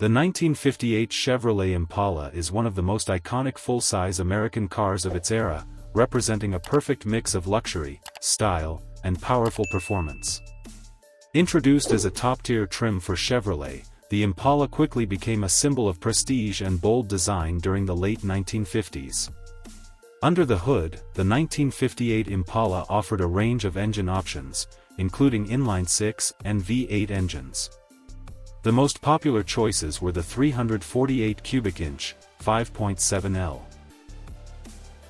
The 1958 Chevrolet Impala is one of the most iconic full-size American cars of its era, representing a perfect mix of luxury, style, and powerful performance. Introduced as a top-tier trim for Chevrolet, the Impala quickly became a symbol of prestige and bold design during the late 1950s. Under the hood, the 1958 Impala offered a range of engine options, including inline-6 and V8 engines. The most popular choices were the 348 cubic inch, 5.7L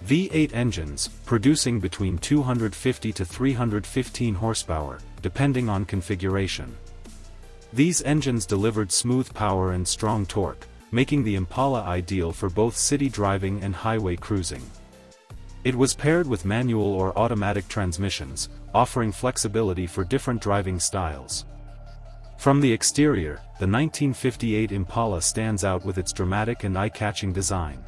V8 engines, producing between 250 to 315 horsepower, depending on configuration. These engines delivered smooth power and strong torque, making the Impala ideal for both city driving and highway cruising. It was paired with manual or automatic transmissions, offering flexibility for different driving styles. From the exterior, the 1958 Impala stands out with its dramatic and eye-catching design.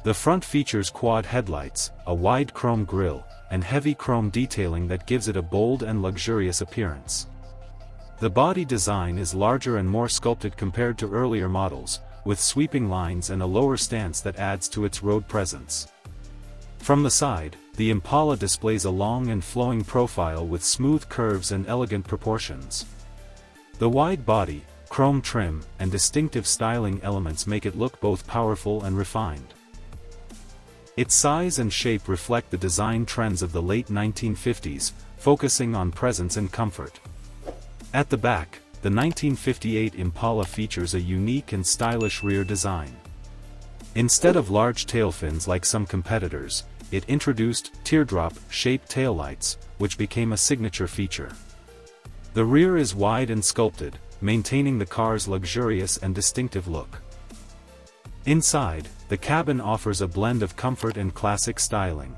The front features quad headlights, a wide chrome grille, and heavy chrome detailing that gives it a bold and luxurious appearance. The body design is larger and more sculpted compared to earlier models, with sweeping lines and a lower stance that adds to its road presence. From the side, the Impala displays a long and flowing profile with smooth curves and elegant proportions. The wide body, chrome trim, and distinctive styling elements make it look both powerful and refined. Its size and shape reflect the design trends of the late 1950s, focusing on presence and comfort. At the back, the 1958 Impala features a unique and stylish rear design. Instead of large tailfins like some competitors, it introduced teardrop-shaped taillights, which became a signature feature. The rear is wide and sculpted, maintaining the car's luxurious and distinctive look. Inside, the cabin offers a blend of comfort and classic styling.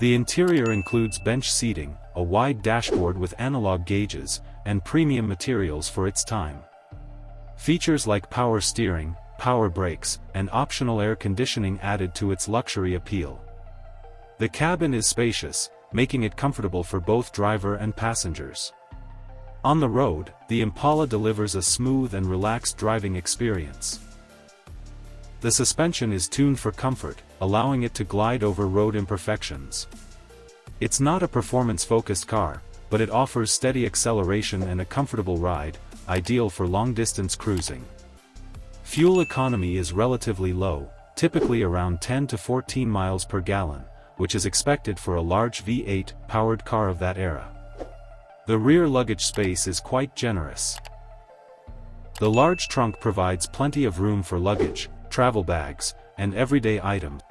The interior includes bench seating, a wide dashboard with analog gauges, and premium materials for its time. Features like power steering, power brakes, and optional air conditioning added to its luxury appeal. The cabin is spacious, making it comfortable for both driver and passengers. On the road, the Impala delivers a smooth and relaxed driving experience. The suspension is tuned for comfort, allowing it to glide over road imperfections. It's not a performance-focused car, but it offers steady acceleration and a comfortable ride, ideal for long-distance cruising. Fuel economy is relatively low, typically around 10 to 14 miles per gallon, which is expected for a large V8-powered car of that era. The rear luggage space is quite generous. The large trunk provides plenty of room for luggage, travel bags, and everyday items,